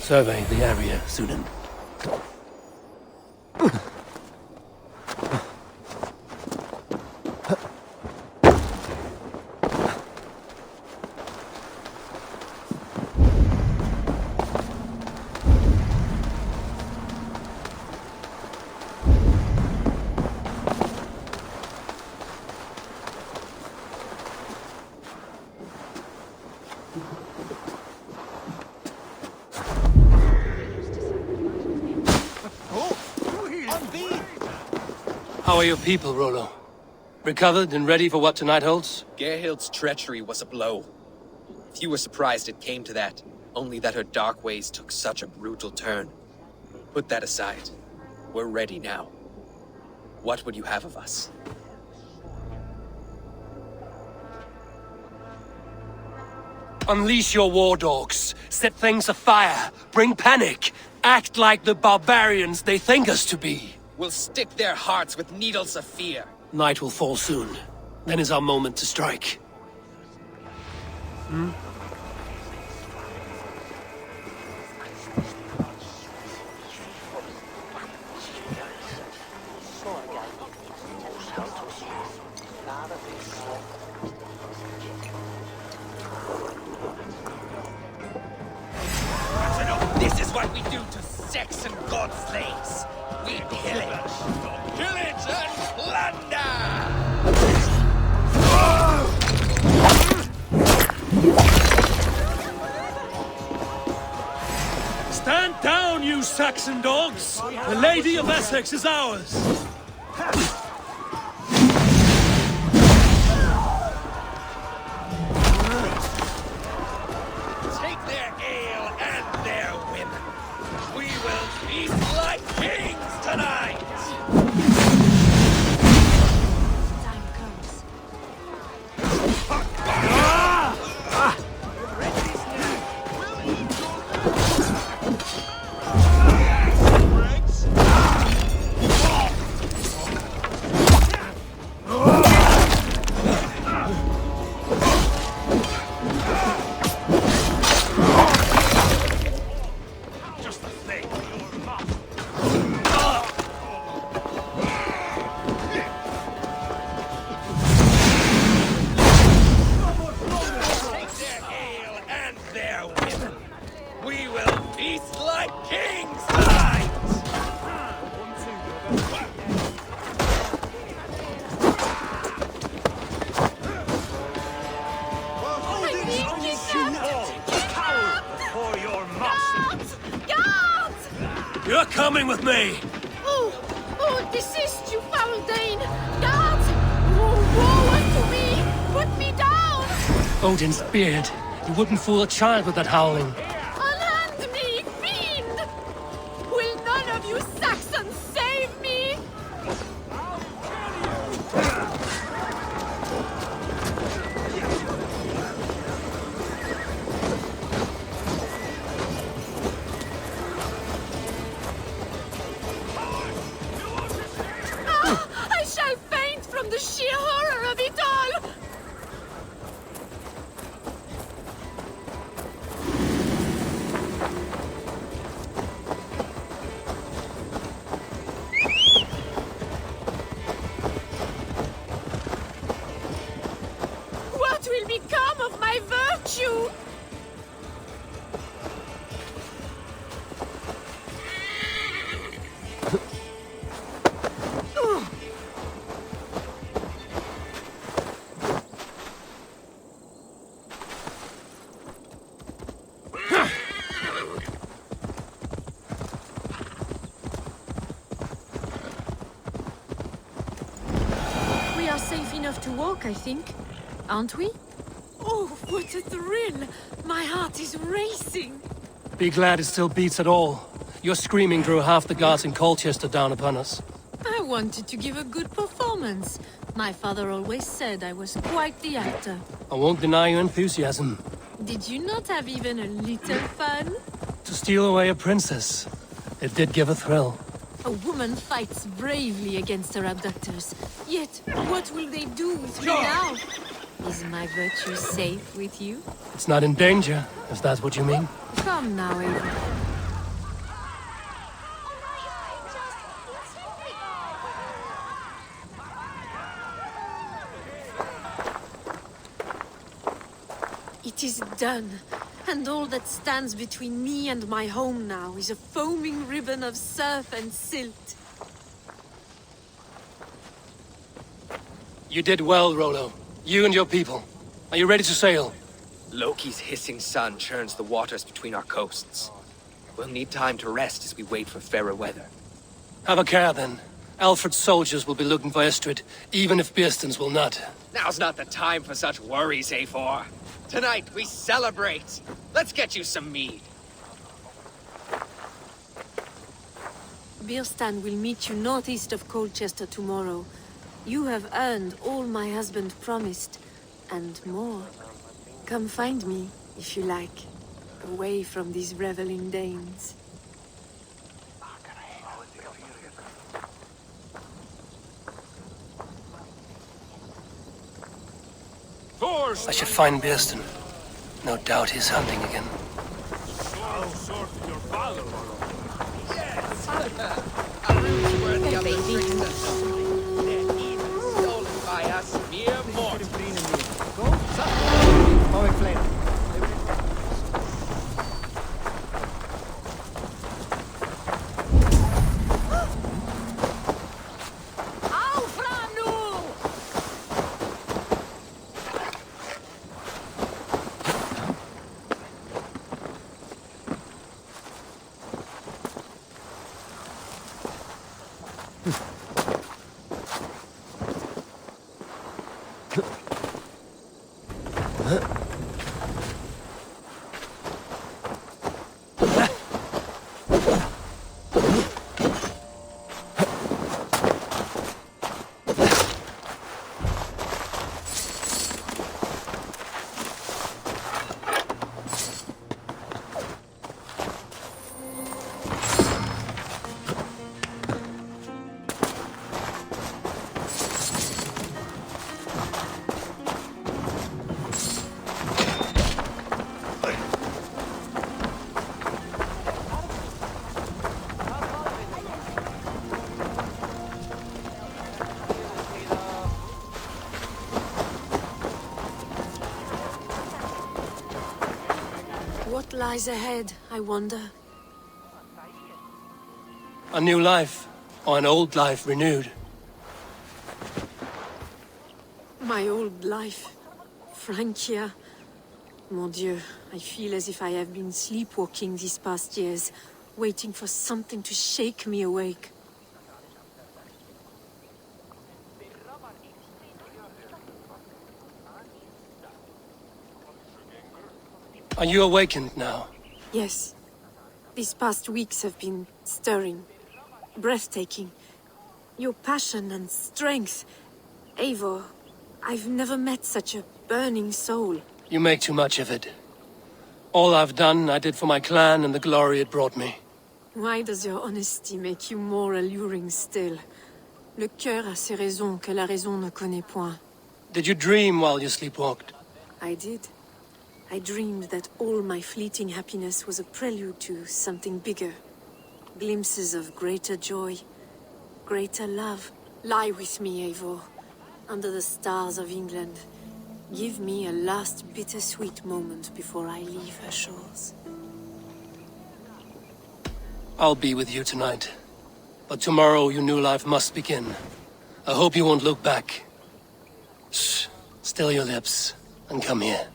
Survey the area, Sudan. How are your people, Rollo? Recovered and ready for what tonight holds? Gerhild's treachery was a blow. Few were surprised it came to that, only that her dark ways took such a brutal turn. Put that aside. We're ready now. What would you have of us? Unleash your war dogs. Set things afire. Bring panic. Act like the barbarians they think us to be. We'll stick their hearts with needles of fear. Night will fall soon. Then is our moment to strike. This is what we do to sex and god slaves. We pillage. Pillage and plunder! Stand down, you Saxon dogs! The Lady of Essex is ours! Take their ale and their women. We will feast like kings tonight! Time comes. You're coming with me! Oh, desist, you foul Dane! Guards! Oh, woe unto me! Put me down! Odin's beard. You wouldn't fool a child with that howling. Unhand me, fiend! Will none of you Saxons save me? I shall faint from the sheer horror of it all! What will become of my virtue? We are safe enough to walk, I think. Aren't we? Oh, what a thrill! My heart is racing! Be glad it still beats at all. Your screaming drew half the guards in Colchester down upon us. I wanted to give a good performance. My father always said I was quite the actor. I won't deny your enthusiasm. Did you not have even a little fun? To steal away a princess. It did give a thrill. A woman fights bravely against her abductors. Yet, what will they do with me now? Is my virtue safe with you? It's not in danger, if that's what you mean. Come now, Eivor. done. And all that stands between me and my home now is a foaming ribbon of surf and silt. You did well, Rollo. You and your people. Are you ready to sail? Loki's hissing sun churns the waters between our coasts. We'll need time to rest as we wait for fairer weather. Have a care, then. Alfred's soldiers will be looking for Estrid, even if Birsten's will not. Now's not the time for such worries, Eivor. Tonight, we celebrate. Let's get you some mead. Birstan will meet you northeast of Colchester tomorrow. You have earned all my husband promised, and more. Come find me, if you like, away from these reveling Danes. I should find Birsten. No doubt he's hunting again. Stolen by us, mere mortals. What lies ahead, I wonder? A new life, or an old life renewed. My old life. Francia. Mon Dieu, I feel as if I have been sleepwalking these past years, waiting for something to shake me awake. Are you awakened now? Yes. These past weeks have been stirring, breathtaking. Your passion and strength. Eivor, I've never met such a burning soul. You make too much of it. All I've done, I did for my clan and the glory it brought me. Why does your honesty make you more alluring still? Le cœur a ses raisons que la raison ne connaît point. Did you dream while you sleepwalked? I did. I dreamed that all my fleeting happiness was a prelude to something bigger. Glimpses of greater joy, greater love. Lie with me, Eivor, under the stars of England. Give me a last bittersweet moment before I leave her shores. I'll be with you tonight. But tomorrow your new life must begin. I hope you won't look back. Shh. Still your lips, and come here.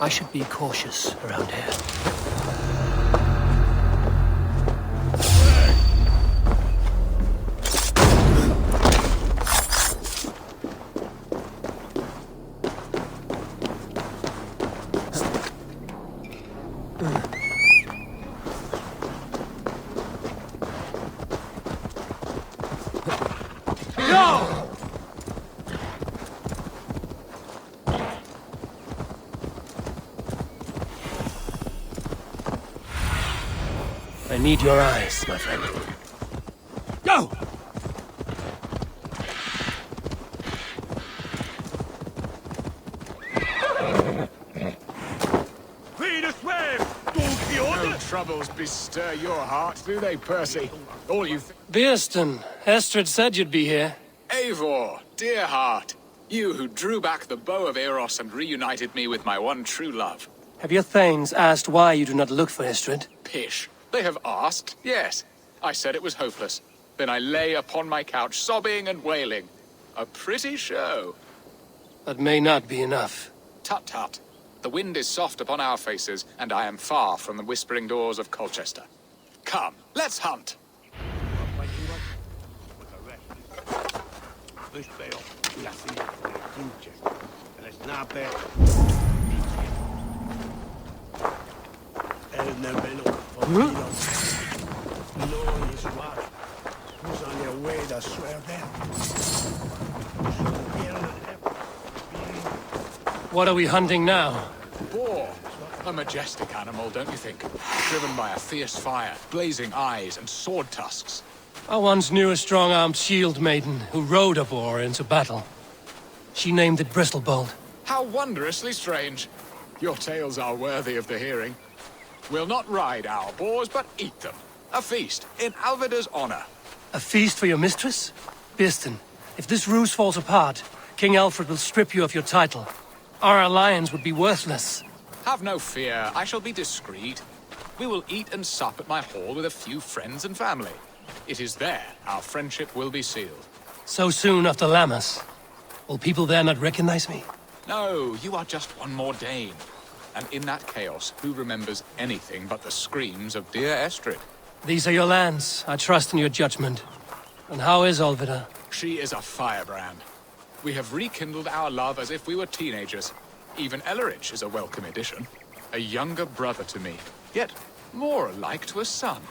I should be cautious around here. I need your eyes, my friend. Go! No troubles bestir your heart, do they, Percy? All you Beerston, Estrid said you'd be here. Eivor, dear heart. You who drew back the bow of Eros and reunited me with my one true love. Have your thanes asked why you do not look for Estrid? Pish. They have asked, yes. I said it was hopeless. Then I lay upon my couch, sobbing and wailing. A pretty show. That may not be enough. Tut-tut. The wind is soft upon our faces, and I am far from the whispering doors of Colchester. Come, let's hunt! What are we hunting now? Boar. A majestic animal, don't you think? Driven by a fierce fire, blazing eyes, and sword tusks. I once knew a strong-armed shield maiden who rode a boar into battle. She named it Bristolbolt. How wondrously strange. Your tales are worthy of the hearing. We'll not ride our boars, but eat them. A feast, in Alvida's honor. A feast for your mistress? Beerston, if this ruse falls apart, King Alfred will strip you of your title. Our alliance would be worthless. Have no fear, I shall be discreet. We will eat and sup at my hall with a few friends and family. It is there our friendship will be sealed. So soon after Lammas? Will people there not recognize me? No, you are just one more Dane. And in that chaos, who remembers anything but the screams of dear Estrid? These are your lands. I trust in your judgment. And how is Alvida? She is a firebrand. We have rekindled our love as if we were teenagers. Even Ellerich is a welcome addition. A younger brother to me, yet more alike to a son.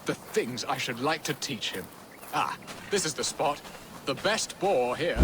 The things I should like to teach him. Ah, this is the spot. The best boar here.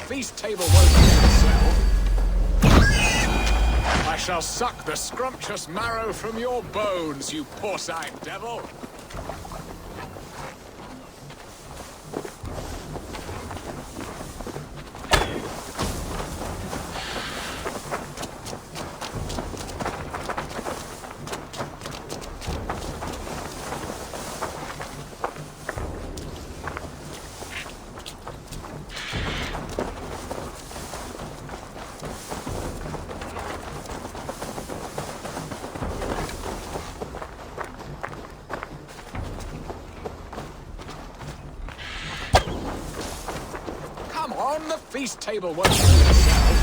Feast table won't be itself. I shall suck the scrumptious marrow from your bones, you porcine devil. The feast table won't do itself.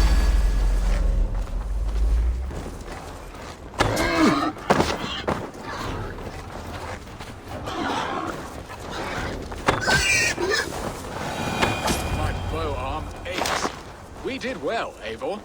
My bow arm aches. We did well, Eivor.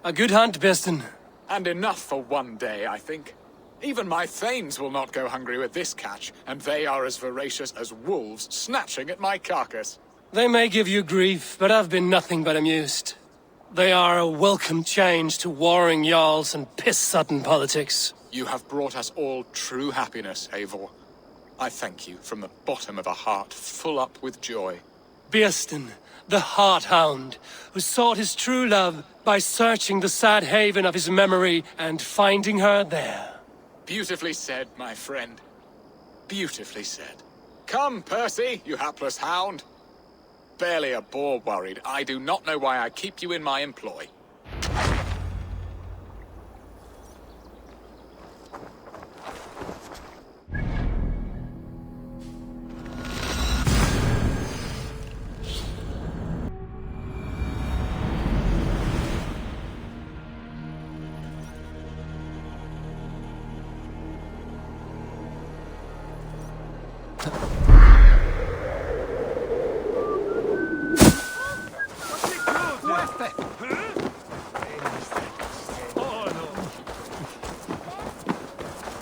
A good hunt, Beerston. And enough for one day, I think. Even my thanes will not go hungry with this catch, and they are as voracious as wolves snatching at my carcass. They may give you grief, but I've been nothing but amused. They are a welcome change to warring jarls and piss-sudden politics. You have brought us all true happiness, Eivor. I thank you from the bottom of a heart full up with joy. Birsten, the Heart-Hound, who sought his true love by searching the sad haven of his memory and finding her there. Beautifully said, my friend. Beautifully said. Come, Percy, you hapless hound. Barely a boar worried. I do not know why I keep you in my employ.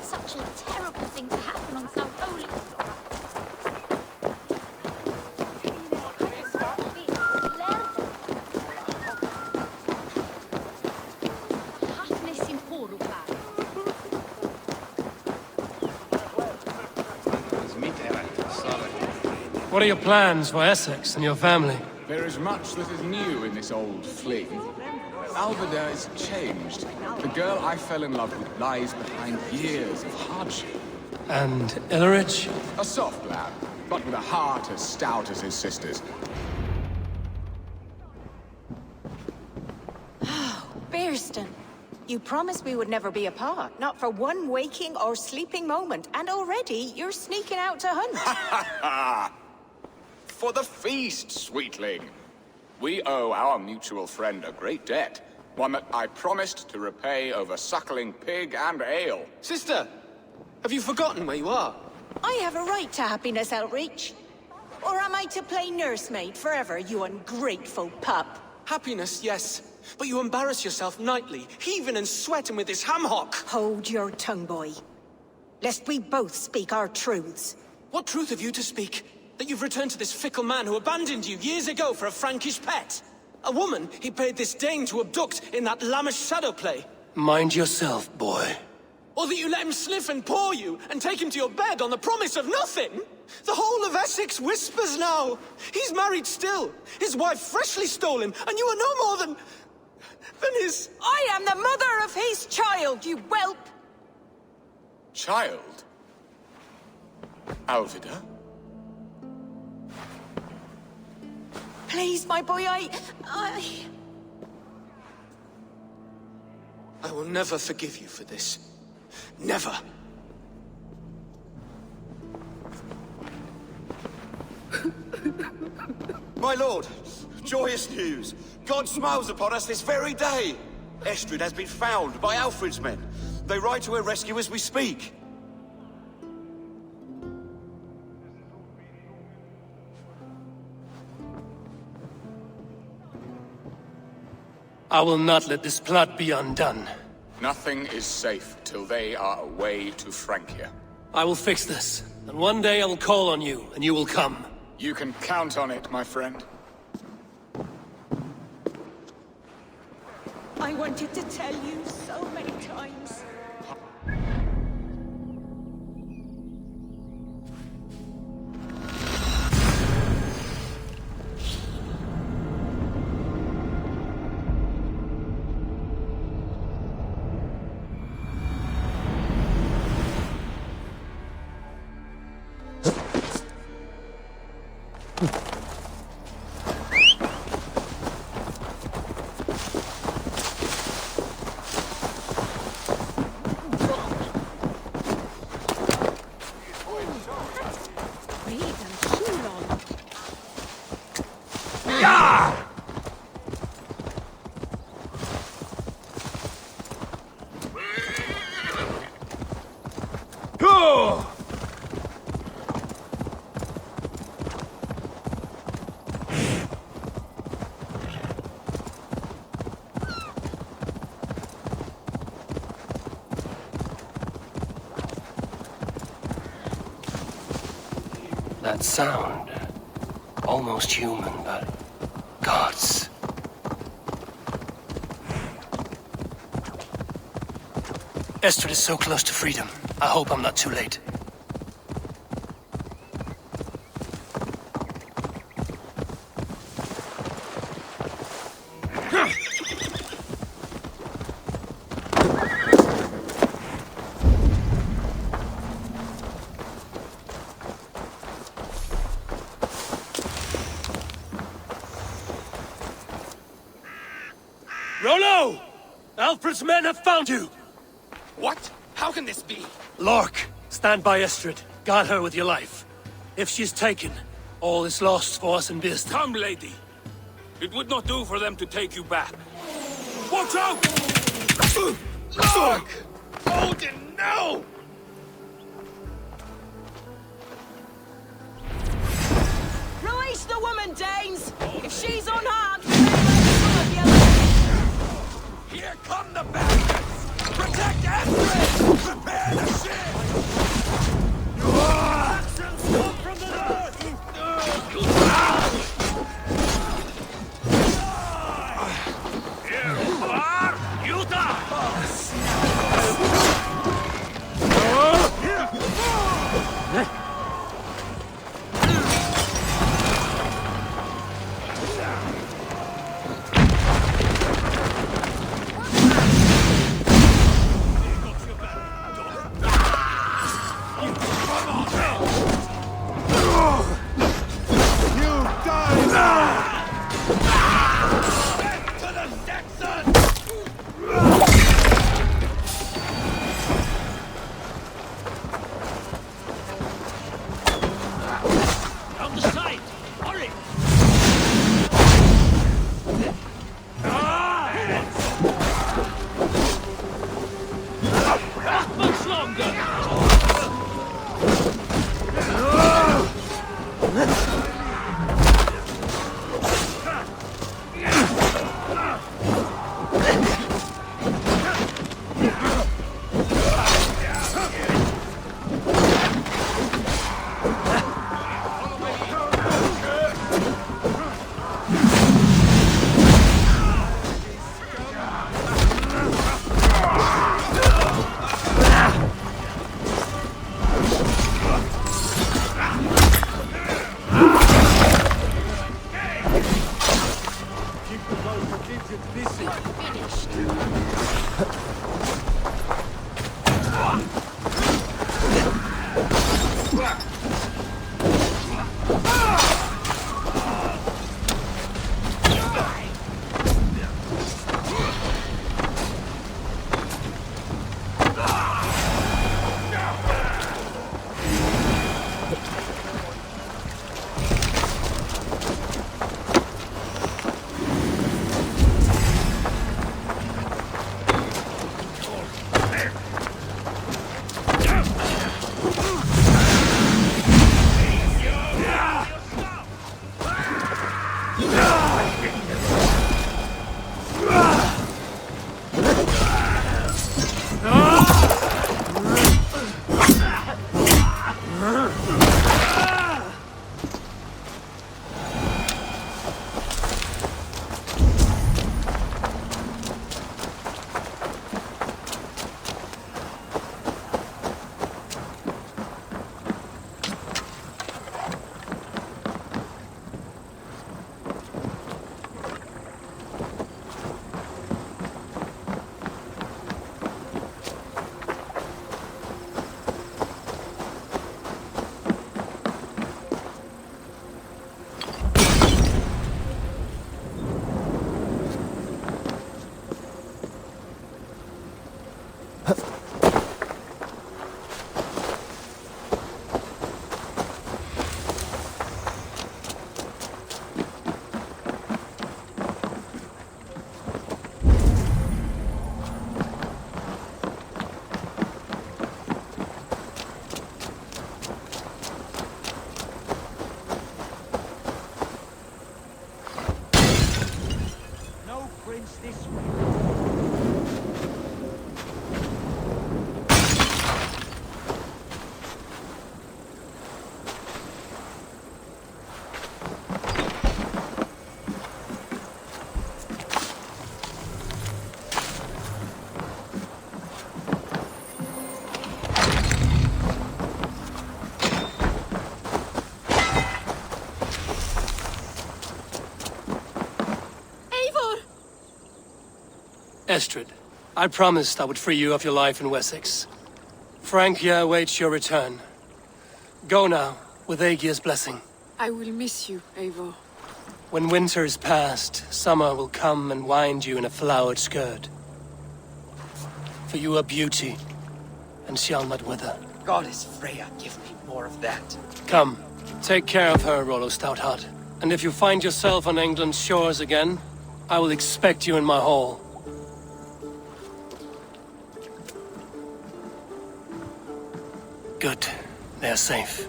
Such a terrible thing to happen on so holy. What are your plans for Essex and your family? There is much that is new in this old fling. Alvida is changed. The girl I fell in love with lies behind years of hardship. And Illerich? A soft lad, but with a heart as stout as his sister's. Birsten, you promised we would never be apart, not for one waking or sleeping moment, and already you're sneaking out to hunt. For the feast, sweetling. We owe our mutual friend a great debt, one that I promised to repay over suckling pig and ale. Sister, have you forgotten where you are? I have a right to happiness, Outreach. Or am I to play nursemaid forever, you ungrateful pup? Happiness, yes. But you embarrass yourself nightly, heaving and sweating with this ham-hock. Hold your tongue, boy. Lest we both speak our truths. What truth have you to speak? That you've returned to this fickle man who abandoned you years ago for a Frankish pet? A woman he paid this Dane to abduct in that lammish shadow play? Mind yourself, boy. Or that you let him sniff and paw you, and take him to your bed on the promise of nothing? The whole of Essex whispers now. He's married still, his wife freshly stolen, and you are no more than his... I am the mother of his child, you whelp! Child? Alvida? Please, my boy, I will never forgive you for this. Never. My lord, joyous news. God smiles upon us this very day. Estrid has been found by Alfred's men. They ride to her rescue as we speak. I will not let this plot be undone. Nothing is safe till they are away to Francia. I will fix this, and one day I will call on you, and you will come. You can count on it, my friend. I wanted to tell you so many times. That sound. Almost human, but... gods. Estrid is so close to freedom. I hope I'm not too late. Rollo! Alfred's men have found you! What? How can this be? Lork, stand by Estrid. Guard her with your life. If she's taken, all is lost for us in Birst. Come, lady. It would not do for them to take you back. Watch out! Lork! Odin, no! Release the woman, Danes! If she's unharmed, Here come the bastards! Protect Astrid! Prepare the ship! Saxons come from the north! Here you are! You die! Estrid, I promised I would free you of your life in Wessex. Francia awaits your return. Go now, with Aegir's blessing. I will miss you, Eivor. When winter is past, summer will come and wind you in a flowered skirt. For you are beauty, and shall not wither. Goddess Freya, give me more of that. Come, take care of her, Rollo Stoutheart. And if you find yourself on England's shores again, I will expect you in my hall. Good. They're safe.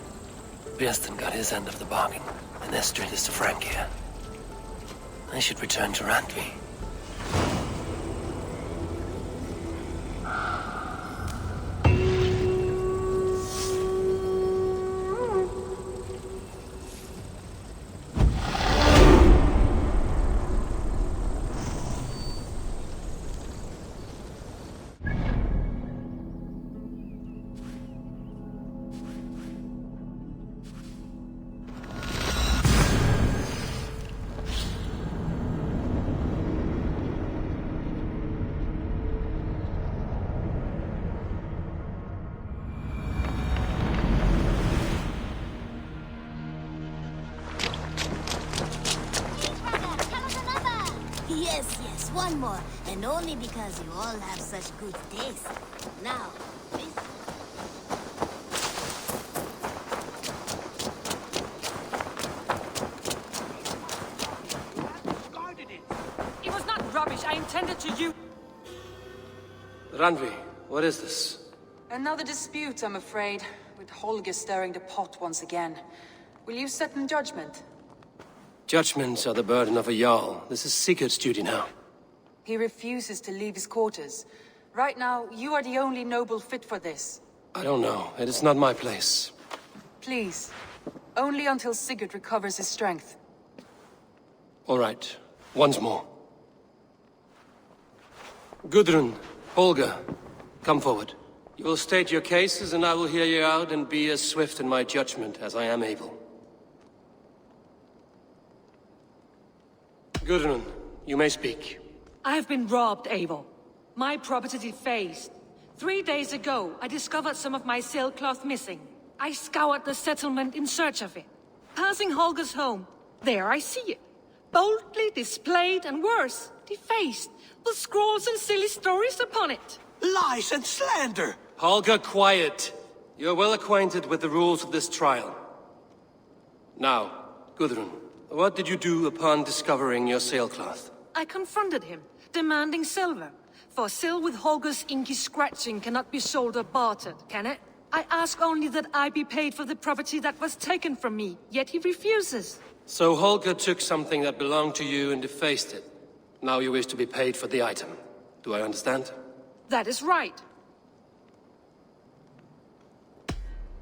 Björnston got his end of the bargain, and Estrid is to Francia. I should return to Randvi. Yes, one more. And only because you all have such good taste. Now, this... It was not rubbish. I intended to use... Randvi, what is this? Another dispute, I'm afraid, with Holger stirring the pot once again. Will you sit in judgment? Judgments are the burden of a Jarl. This is Sigurd's duty now. He refuses to leave his quarters. Right now, you are the only noble fit for this. I don't know. It is not my place. Please. Only until Sigurd recovers his strength. All right. Once more. Gudrun, Holger, come forward. You will state your cases, and I will hear you out and be as swift in my judgment as I am able. Gudrun, you may speak. I have been robbed, Eivor. My property defaced. 3 days ago, I discovered some of my sailcloth missing. I scoured the settlement in search of it. Passing Holger's home, there I see it. Boldly displayed and worse, defaced, with scrolls and silly stories upon it. Lies and slander! Holger, quiet. You're well acquainted with the rules of this trial. Now, Gudrun, what did you do upon discovering your sailcloth? I confronted him, demanding silver. For sil with Holger's inky scratching cannot be sold or bartered, can it? I ask only that I be paid for the property that was taken from me, yet he refuses. So Holger took something that belonged to you and defaced it. Now you wish to be paid for the item. Do I understand? That is right.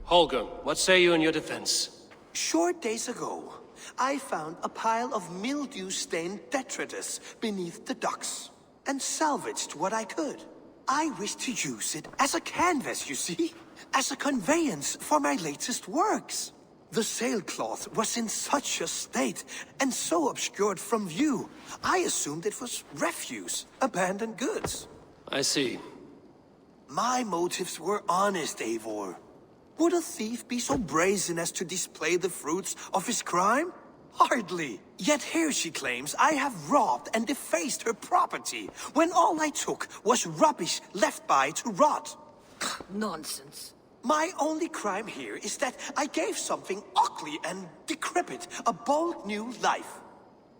Holger, what say you in your defense? Short days ago, I found a pile of mildew-stained detritus beneath the docks, and salvaged what I could. I wish to use it as a canvas, you see? As a conveyance for my latest works. The sailcloth was in such a state, and so obscured from view, I assumed it was refuse, abandoned goods. I see. My motives were honest, Eivor. Would a thief be so brazen as to display the fruits of his crime? Hardly. Yet here she claims I have robbed and defaced her property, when all I took was rubbish left by to rot. Nonsense. My only crime here is that I gave something ugly and decrepit a bold new life.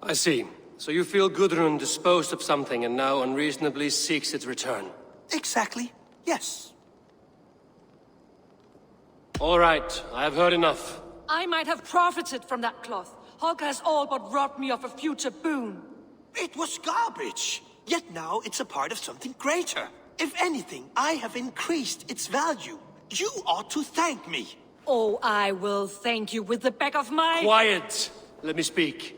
I see. So you feel Gudrun disposed of something and now unreasonably seeks its return? Exactly, yes. All right, I have heard enough. I might have profited from that cloth. Holger has all but robbed me of a future boon. It was garbage. Yet now it's a part of something greater. If anything, I have increased its value. You ought to thank me. Oh, I will thank you with the back of my... Quiet! Let me speak.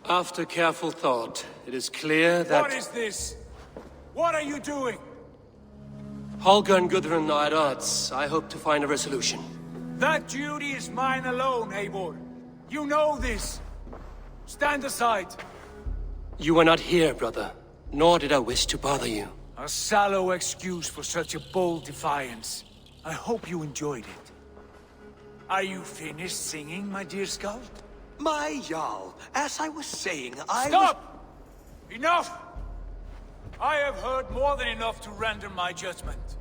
After careful thought, it is clear that... What is this? What are you doing? Holger and Gudrun are at odds. I hope to find a resolution. That duty is mine alone, Eivor. You know this. Stand aside. You were not here, brother. Nor did I wish to bother you. A sallow excuse for such a bold defiance. I hope you enjoyed it. Are you finished singing, my dear Skald? My Jarl, as I was saying, Stop! Enough! I have heard more than enough to render my judgment.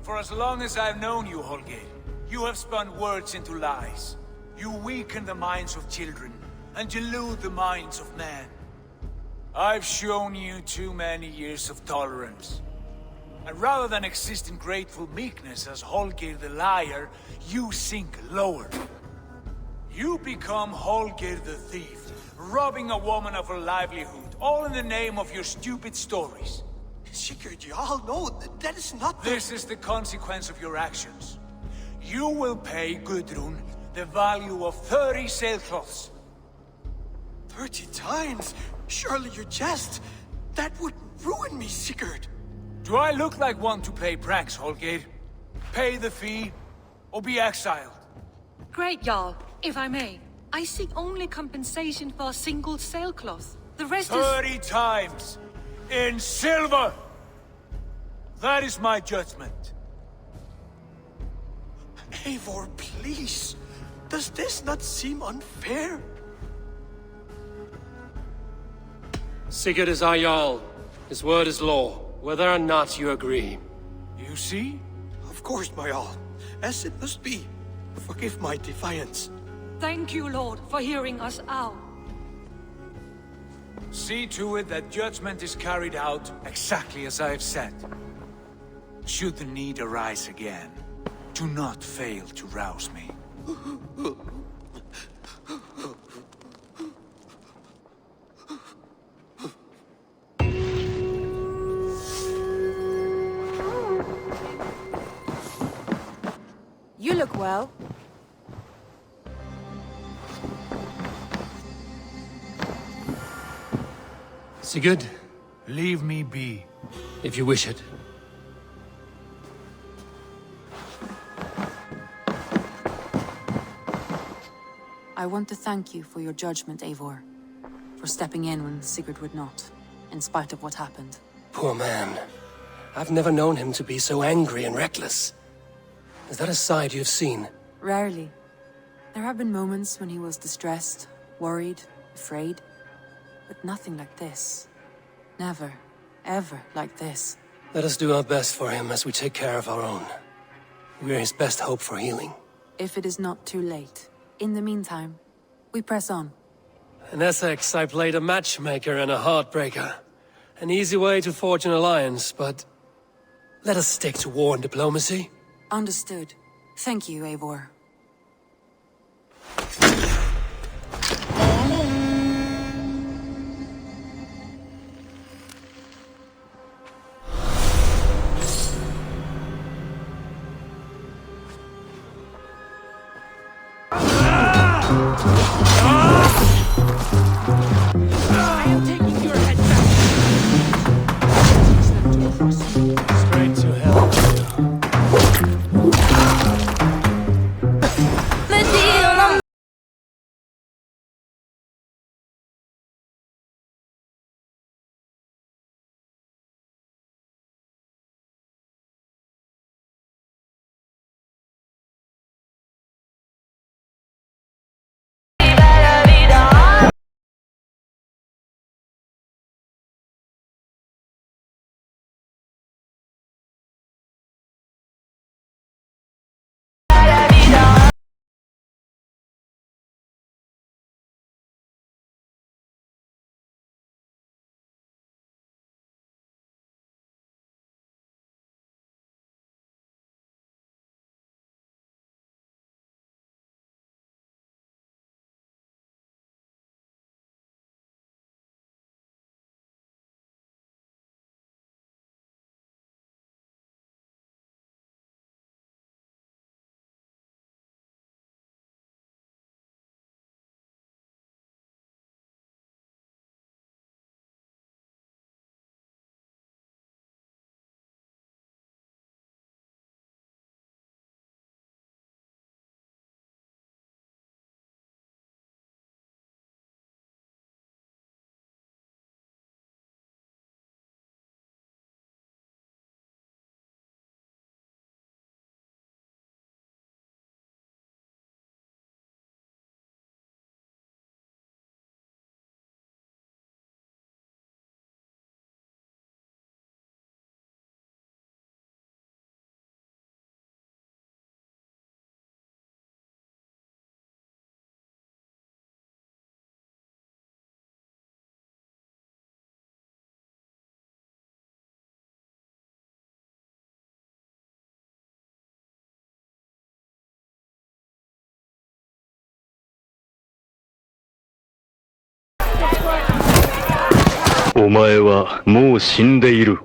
For as long as I've known you, Holger, you have spun words into lies. You weaken the minds of children, and delude the minds of men. I've shown you too many years of tolerance. And rather than exist in grateful meekness as Holger the liar, you sink lower. You become Holger the thief, robbing a woman of her livelihood, all in the name of your stupid stories. Sigurd, Jarl, no, that is not the... This is the consequence of your actions. You will pay Gudrun the value of 30 sailcloths. 30 times? Surely you jest. That would ruin me, Sigurd. Do I look like one to play pranks, Holger? Pay the fee, or be exiled. Great, Jarl. If I may, I seek only compensation for a single sailcloth. The rest is... 30 times! In silver! That is my judgment. Eivor, please. Does this not seem unfair? Sigurd is our Jarl. His word is law, whether or not you agree. You see? Of course, my Jarl. As it must be. Forgive my defiance. Thank you, Lord, for hearing us out. See to it that judgment is carried out exactly as I have said. Should the need arise again, do not fail to rouse me. You look well. Sigurd, Leave me be. if you wish it. I want to thank you for your judgment, Eivor. For stepping in when Sigurd would not, in spite of what happened. Poor man. I've never known him to be so angry and reckless. Is that a side you've seen? Rarely. There have been moments when he was distressed, worried, afraid. But nothing like this. Never, ever like this. Let us do our best for him as we take care of our own. We are his best hope for healing. If it is not too late. In the meantime, we press on. In Essex, I played a matchmaker and a heartbreaker. An easy way to forge an alliance, but... let us stick to war and diplomacy. Understood. Thank you, Eivor. お前はもう死んでいる。